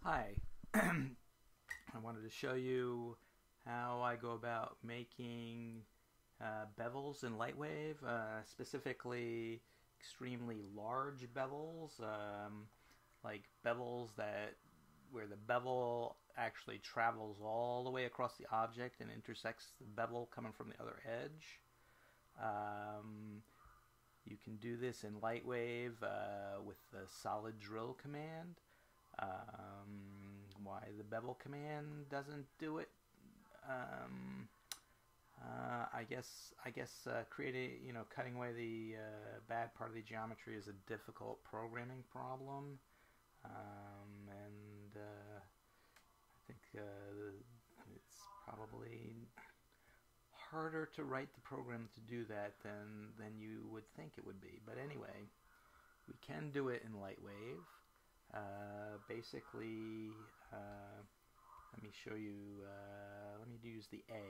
Hi, I wanted to show you how I go about making bevels in Lightwave, specifically extremely large bevels, like bevels that where the bevel actually travels all the way across the object and intersects the bevel coming from the other edge. Um, you can do this in Lightwave with the solid drill command. Why the bevel command doesn't do it? Um, I guess creating, cutting away the bad part of the geometry is a difficult programming problem, and I think it's probably harder to write the program to do that than you would think it would be. But anyway, we can do it in Lightwave. Basically, let me show you, let me use the A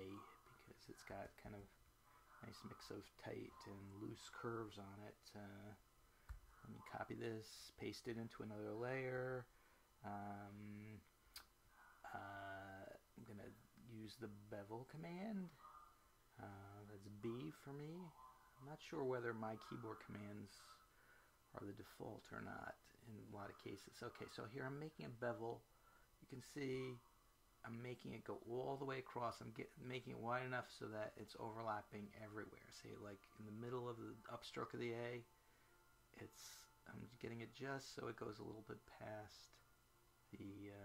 because it's got kind of a nice mix of tight and loose curves on it. Let me copy this, paste it into another layer. I'm going to use the bevel command. That's B for me. I'm not sure whether my keyboard commands are the default or not in a lot of cases. Okay, so here I'm making a bevel. You can see I'm making it go all the way across. I'm making it wide enough so that it's overlapping everywhere. Say like in the middle of the upstroke of the A, I'm getting it just so it goes a little bit past the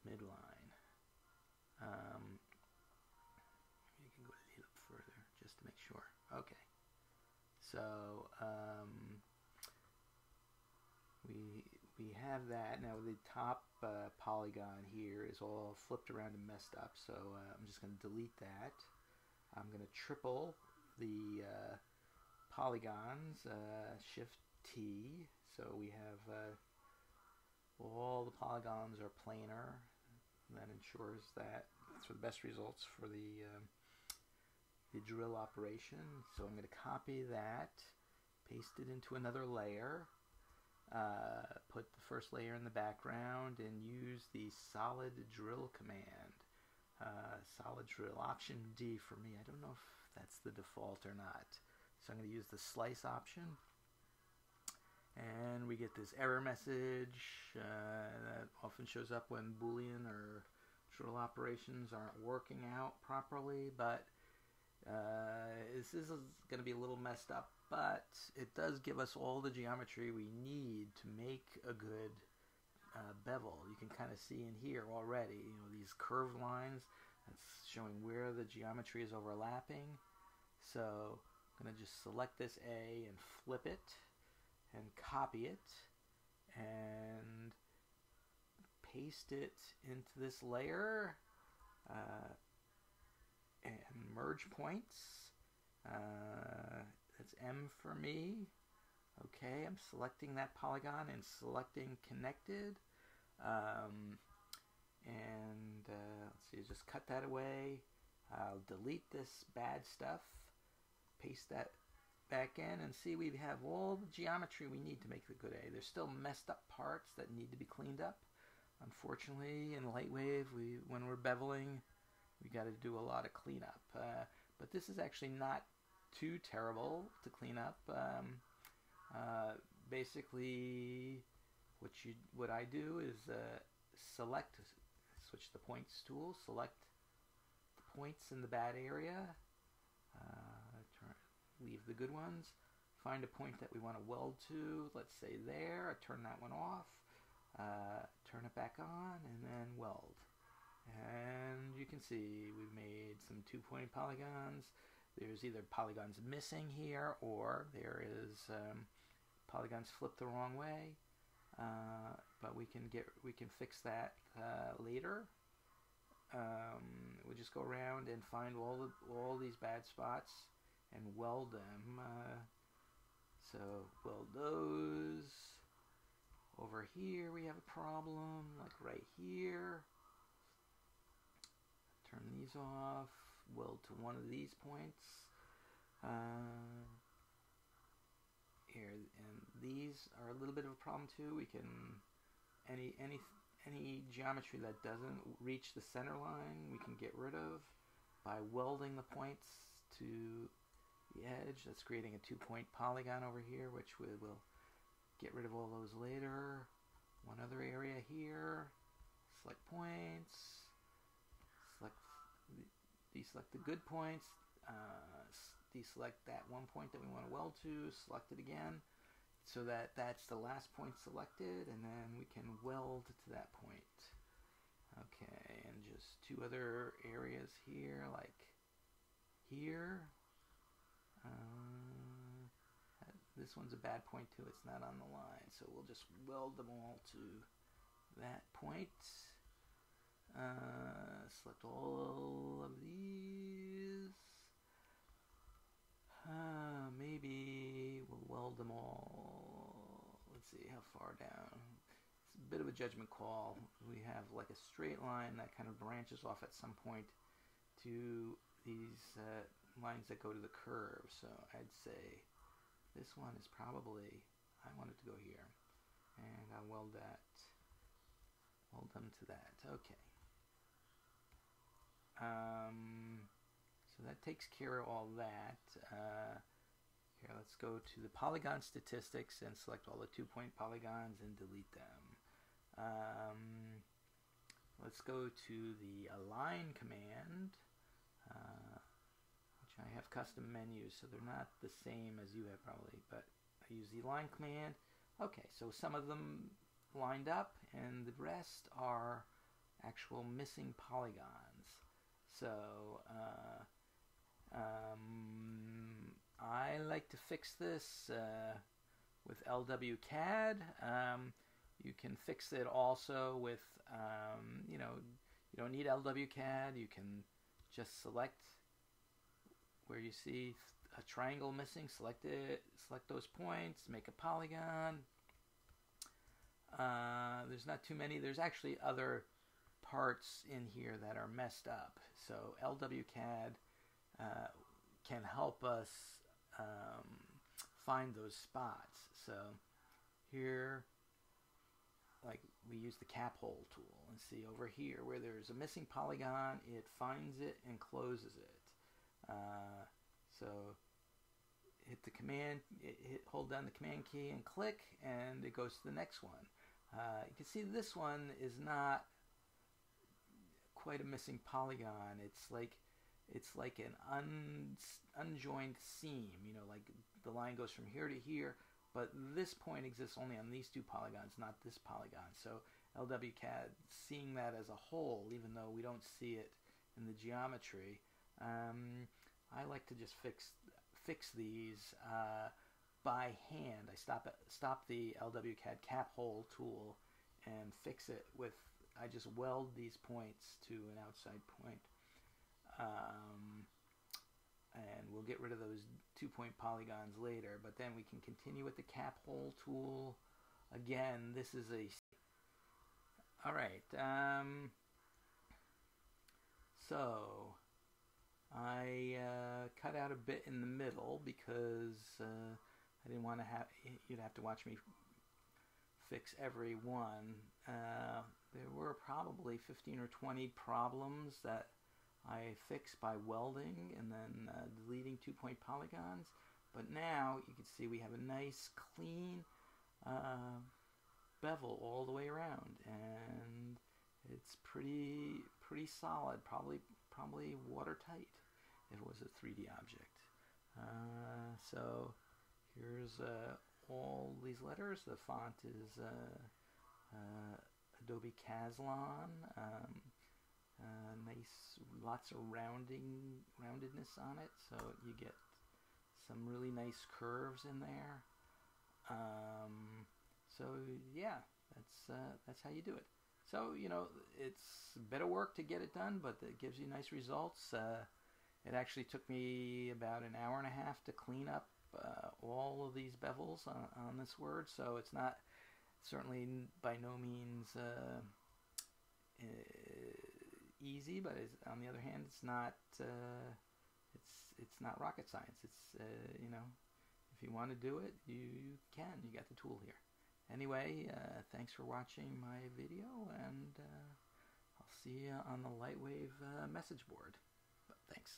midline. You can go a little further just to make sure. Okay. So we have that. Now the top polygon here is all flipped around and messed up, so I'm just going to delete that. I'm going to triple the polygons, Shift T, so we have all the polygons are planar. That ensures that that's for the best results for the drill operation. So I'm going to copy that, paste it into another layer, put the first layer in the background, and use the solid drill command. Solid drill, option D for me. I don't know if that's the default or not. So I'm going to use the slice option. And we get this error message that often shows up when Boolean or drill operations aren't working out properly, but this is going to be a little messed up, but it does give us all the geometry we need to make a good bevel. You can kind of see in here already, these curved lines. That's showing where the geometry is overlapping. So I'm going to just select this A and flip it and copy it and paste it into this layer and merge points. That's M for me. Okay, I'm selecting that polygon and selecting connected. Let's see, just cut that away. I'll delete this bad stuff, paste that back in, and see we have all the geometry we need to make the good A. There's still messed up parts that need to be cleaned up. Unfortunately, in Lightwave, when we're beveling, we got to do a lot of cleanup. But this is actually not too terrible to clean up. Basically, what I do is switch the points tool, select the points in the bad area, leave the good ones, find a point that we want to weld to, let's say there, turn that one off, turn it back on, and then weld. And you can see we've made some 2-point polygons. There's either polygons missing here, or there is polygons flipped the wrong way. But we can fix that later. We'll just go around and find all these bad spots and weld them. So weld those. Over here we have a problem, like right here. Turn these off. Weld to one of these points. Here, and these are a little bit of a problem too. We can any geometry that doesn't reach the center line, we can get rid of by welding the points to the edge. That's creating a 2-point polygon over here, which we will get rid of all those later. One other area here. Select points. Deselect the good points. Deselect that one point that we want to weld to. Select it again, so that that's the last point selected, and then we can weld to that point. Okay, and just two other areas here, like here. This one's a bad point too, it's not on the line, so we'll just weld them all to that point. Select all of these. Maybe we'll weld them all. Let's see how far down. It's a bit of a judgment call. We have like a straight line that kind of branches off at some point to these lines that go to the curve. So I'd say this one is probably, I want it to go here, and I'll weld them to that. Okay. So that takes care of all that. Here, let's go to the polygon statistics and select all the 2-point polygons and delete them. Let's go to the align command, which I have custom menus, so they're not the same as you have probably, but I use the align command. Okay, so some of them lined up and the rest are actual missing polygons. So I like to fix this with LWCAD. You can fix it also with, you don't need LWCAD. You can just select where you see a triangle missing, select it, select those points, make a polygon. There's not too many. There's actually other parts in here that are messed up. So LWCAD can help us find those spots. So here, like, we use the cap hole tool, and see over here where there's a missing polygon, it finds it and closes it. So hit the command, hold down the command key and click, and it goes to the next one. You can see this one is not quite a missing polygon. It's like an unjoined seam, like the line goes from here to here, but this point exists only on these two polygons, not this polygon. So LWCAD, seeing that as a whole, even though we don't see it in the geometry, I like to just fix these by hand. I stop the LWCAD cap hole tool and fix it with, I just weld these points to an outside point. And we'll get rid of those 2-point polygons later, but then we can continue with the cap hole tool. Again, this is alright, so I cut out a bit in the middle because I didn't want to you'd have to watch me fix every one. There were probably 15 or 20 problems that I fixed by welding and then deleting 2-point polygons. But now you can see we have a nice clean bevel all the way around, and it's pretty solid, probably watertight if it was a 3D object. So here's all these letters. The font is Adobe Caslon. Nice, lots of roundedness on it, so you get some really nice curves in there. So yeah, that's how you do it. So it's a bit of work to get it done, but it gives you nice results. It actually took me about an hour and a half to clean up all of these bevels on this word, so it's not, certainly by no means easy, but on the other hand, it's not rocket science. It's if you want to do it, you can. You got the tool here, Anyway, thanks for watching my video, and I'll see you on the Lightwave message board. But thanks.